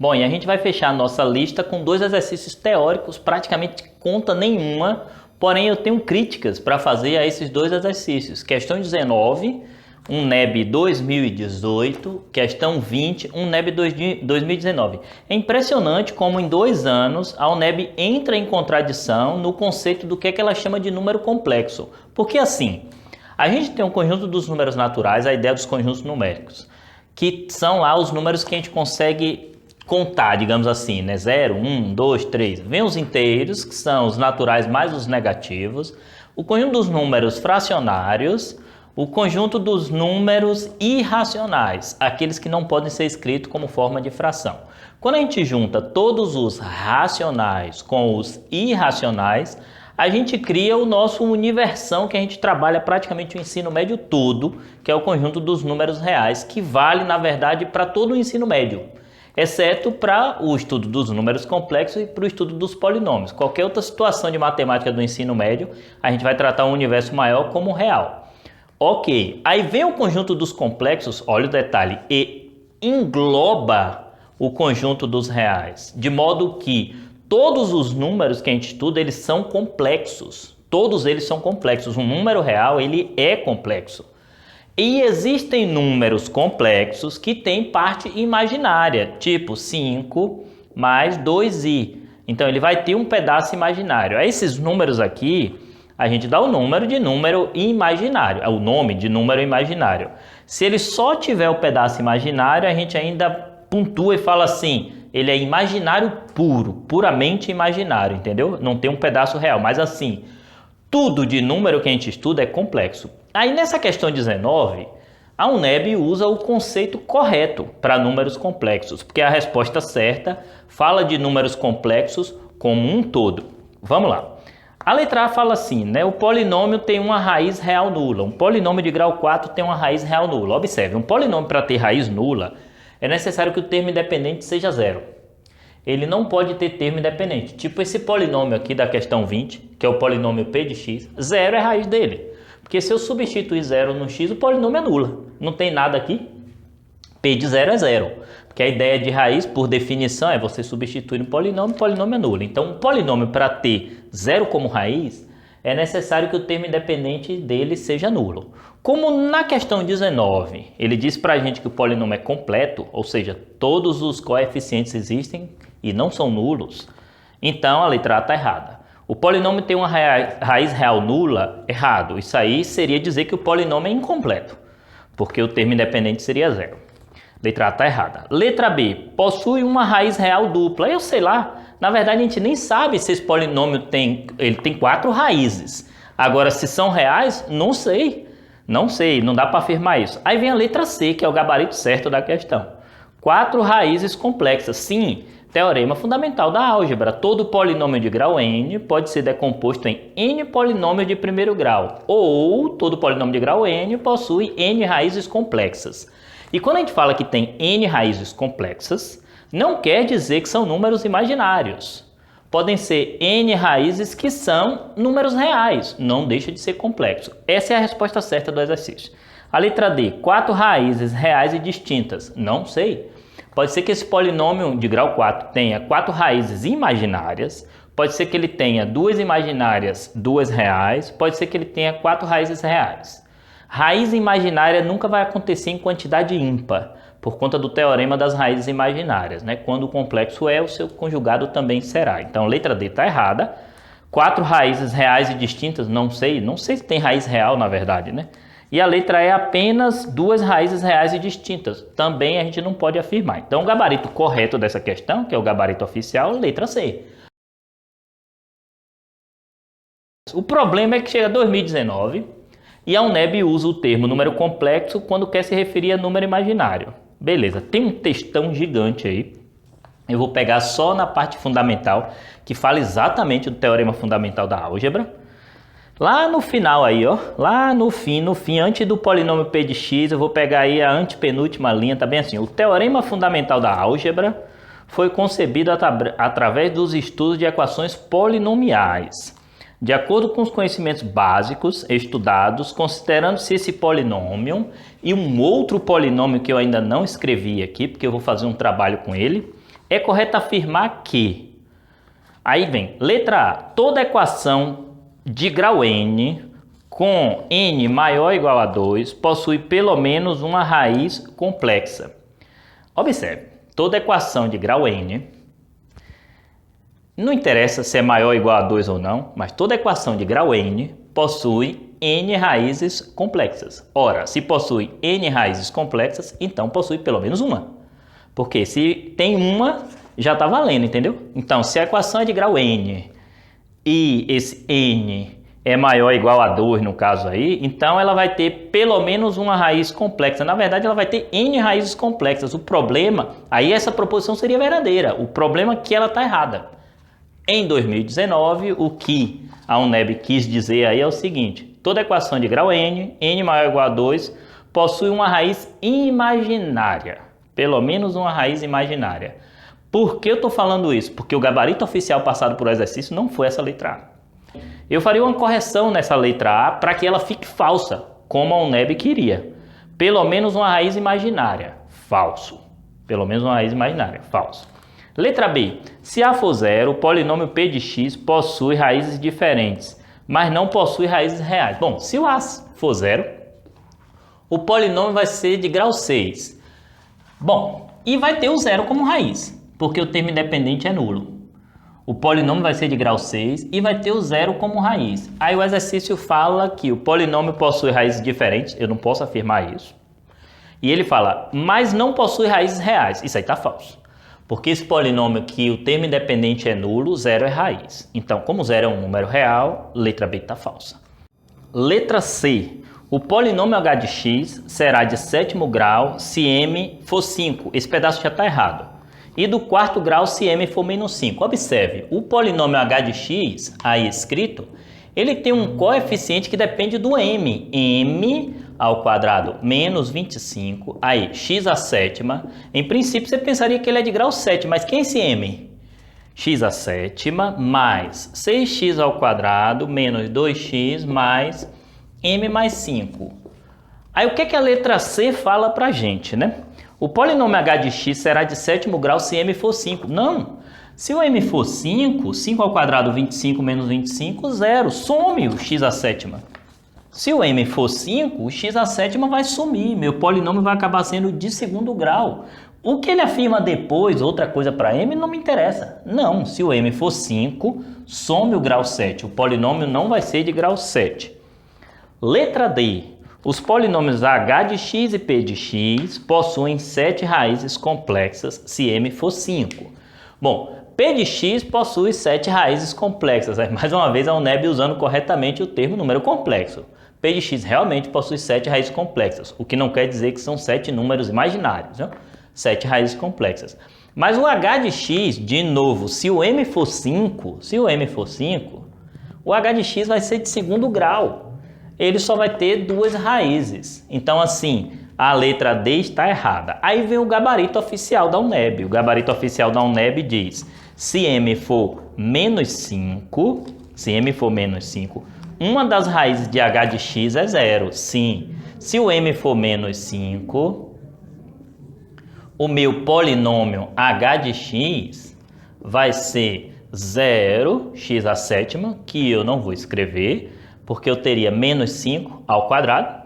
Bom, e a gente vai fechar a nossa lista com dois exercícios teóricos, praticamente conta nenhuma, porém eu tenho críticas para fazer a esses dois exercícios. Questão 19, um NEB 2018, questão 20, um NEB 2019. É impressionante como em 2 anos a UNEB entra em contradição no conceito do que é que ela chama de número complexo. Porque assim, a gente tem um conjunto dos números naturais, a ideia dos conjuntos numéricos, que são lá os números que a gente consegue contar, digamos assim, né? 0, 1, 2, 3. Vem os inteiros, que são os naturais mais os negativos, o conjunto dos números fracionários, o conjunto dos números irracionais, aqueles que não podem ser escritos como forma de fração. Quando a gente junta todos os racionais com os irracionais, a gente cria o nosso universão que a gente trabalha praticamente o ensino médio todo, que é o conjunto dos números reais, que vale, na verdade, para todo o ensino médio, exceto para o estudo dos números complexos e para o estudo dos polinômios. Qualquer outra situação de matemática do ensino médio, a gente vai tratar um universo maior como real. Ok, aí vem o conjunto dos complexos, olha o detalhe, e engloba o conjunto dos reais, de modo que todos os números que a gente estuda, eles são complexos. Todos eles são complexos. Um número real, ele é complexo. E existem números complexos que têm parte imaginária, tipo 5 mais 2i. Então, ele vai ter um pedaço imaginário. A esses números aqui, a gente dá o número de número imaginário, o nome de número imaginário. Se ele só tiver o pedaço imaginário, a gente ainda pontua e fala assim, ele é imaginário puro, puramente imaginário, entendeu? Não tem um pedaço real, mas assim, tudo de número que a gente estuda é complexo. Aí nessa questão 19, a UNEB usa o conceito correto para números complexos, porque a resposta certa fala de números complexos como um todo. Vamos lá. A letra A fala assim, né? O polinômio tem uma raiz real nula. Um polinômio de grau 4 tem uma raiz real nula. Observe, um polinômio para ter raiz nula é necessário que o termo independente seja 0. Ele não pode ter termo independente. Tipo esse polinômio aqui da questão 20, que é o polinômio p de x, 0 é a raiz dele. Porque se eu substituir 0 no x, o polinômio é nula. Não tem nada aqui. P de 0 é 0. Porque a ideia de raiz, por definição, é você substituir um polinômio, o polinômio é nulo. Então, um polinômio para ter 0 como raiz, é necessário que o termo independente dele seja nulo. Como na questão 19, ele diz para a gente que o polinômio é completo, ou seja, todos os coeficientes existem e não são nulos, então a letra A está errada. O polinômio tem uma raiz real nula, errado. Isso aí seria dizer que o polinômio é incompleto, porque o termo independente seria 0. Letra A está errada. Letra B, possui uma raiz real dupla. Eu sei lá, na verdade a gente nem sabe se esse polinômio tem 4 raízes. Agora, se são reais, não sei. Não sei, não dá para afirmar isso. Aí vem a letra C, que é o gabarito certo da questão. 4 raízes complexas. Sim, teorema fundamental da álgebra. Todo polinômio de grau n pode ser decomposto em n polinômios de primeiro grau. Ou todo polinômio de grau n possui n raízes complexas. E quando a gente fala que tem n raízes complexas, não quer dizer que são números imaginários. Podem ser n raízes que são números reais, não deixa de ser complexo. Essa é a resposta certa do exercício. A letra D, 4 raízes reais e distintas. Não sei. Pode ser que esse polinômio de grau 4 tenha 4 raízes imaginárias, pode ser que ele tenha 2 imaginárias, 2 reais, pode ser que ele tenha 4 raízes reais. Raiz imaginária nunca vai acontecer em quantidade ímpar, por conta do teorema das raízes imaginárias, né? Quando o complexo é, o seu conjugado também será. Então, letra D está errada. 4 raízes reais e distintas, não sei se tem raiz real, na verdade, né? E a letra E é apenas 2 raízes reais e distintas. Também a gente não pode afirmar. Então, o gabarito correto dessa questão, que é o gabarito oficial, letra C. O problema é que chega 2019 e a UNEB usa o termo número complexo quando quer se referir a número imaginário. Beleza, tem um textão gigante aí. Eu vou pegar só na parte fundamental, que fala exatamente do teorema fundamental da álgebra. Lá no final aí, ó, lá no fim, antes do polinômio p de x, eu vou pegar aí a antepenúltima linha, tá bem assim. O teorema fundamental da álgebra foi concebido através dos estudos de equações polinomiais. De acordo com os conhecimentos básicos estudados, considerando-se esse polinômio e um outro polinômio que eu ainda não escrevi aqui, porque eu vou fazer um trabalho com ele, é correto afirmar que... Aí vem, letra A. Toda equação de grau n com n maior ou igual a 2 possui pelo menos uma raiz complexa. Observe, toda equação de grau n, não interessa se é maior ou igual a 2 ou não, mas toda equação de grau n possui n raízes complexas. Ora, se possui n raízes complexas, então possui pelo menos uma. Porque se tem uma, já está valendo, entendeu? Então, se a equação é de grau n e esse n é maior ou igual a 2 no caso aí, então ela vai ter pelo menos uma raiz complexa. Na verdade, ela vai ter n raízes complexas. O problema, aí essa proposição seria verdadeira. O problema é que ela está errada. Em 2019, o que a UNEB quis dizer aí é o seguinte: toda equação de grau n, n maior ou igual a 2, possui uma raiz imaginária. Pelo menos uma raiz imaginária. Por que eu estou falando isso? Porque o gabarito oficial passado por exercício não foi essa letra A. Eu faria uma correção nessa letra A para que ela fique falsa, como a UNEB queria. Pelo menos uma raiz imaginária. Falso. Pelo menos uma raiz imaginária. Falso. Letra B. Se A for zero, o polinômio P de x possui raízes diferentes, mas não possui raízes reais. Bom, se o A for zero, o polinômio vai ser de grau 6. Bom, e vai ter o zero como raiz, porque o termo independente é nulo. O polinômio vai ser de grau 6 e vai ter o zero como raiz. Aí o exercício fala que o polinômio possui raízes diferentes, eu não posso afirmar isso. E ele fala, mas não possui raízes reais. Isso aí está falso. Porque esse polinômio que o termo independente é nulo, zero é raiz. Então, como zero é um número real, letra B está falsa. Letra C. O polinômio h de x será de sétimo grau se m for 5. Esse pedaço já está errado. E do quarto grau se m for menos 5. Observe, o polinômio h de x, aí escrito, ele tem um coeficiente que depende do m. m ao quadrado menos 25, aí x à sétima. Em princípio você pensaria que ele é de grau 7, mas quem é esse m? X à sétima mais 6x ao quadrado menos 2x mais m mais 5. Aí o que que a letra C fala pra gente, né? O polinômio h de x será de sétimo grau se m for 5. Não. Se o m for 5, 5 ao quadrado 25 menos 25, 0. Some o x à sétima. Se o m for 5, o x à sétima vai sumir. Meu polinômio vai acabar sendo de segundo grau. O que ele afirma depois, outra coisa para m, não me interessa. Não, se o m for 5, some o grau 7. O polinômio não vai ser de grau 7. Letra D. Os polinômios h de x e p de x possuem 7 raízes complexas se m for 5. Bom, p de x possui 7 raízes complexas. Mais uma vez a UNEB usando corretamente o termo número complexo. P de x realmente possui 7 raízes complexas, o que não quer dizer que são 7 números imaginários, né? 7 raízes complexas. Mas o h de x, de novo, se o m for 5, o h de x vai ser de segundo grau. Ele só vai ter 2 raízes. Então, assim, a letra D está errada. Aí vem o gabarito oficial da UNEB. O gabarito oficial da UNEB diz, se m for menos 5, uma das raízes de h de x é 0. Sim. Se o m for menos 5, o meu polinômio h de x vai ser 0, x à sétima, que eu não vou escrever, porque eu teria menos 5 ao quadrado,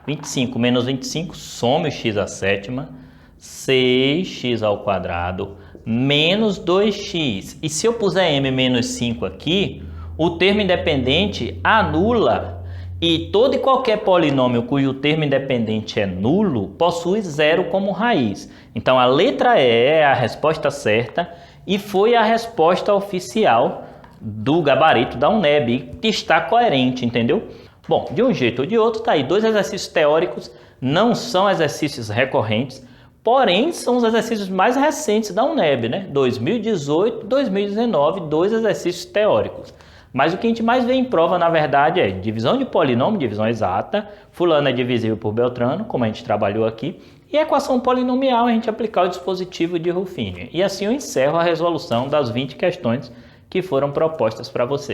25 menos 25, some o x à sétima, 6x ao quadrado, menos 2x. E se eu puser m menos 5 aqui, o termo independente anula. E todo e qualquer polinômio cujo termo independente é nulo, possui 0 como raiz. Então a letra E é a resposta certa e foi a resposta oficial do gabarito da UNEB, que está coerente, entendeu? Bom, de um jeito ou de outro, tá aí 2 exercícios teóricos, não são exercícios recorrentes, porém são os exercícios mais recentes da UNEB, né? 2018, 2019, 2 exercícios teóricos. Mas o que a gente mais vê em prova, na verdade, é divisão de polinômio, divisão exata, fulano é divisível por Beltrano, como a gente trabalhou aqui, e a equação polinomial a gente aplicar o dispositivo de Ruffini. E assim eu encerro a resolução das 20 questões que foram propostas para você.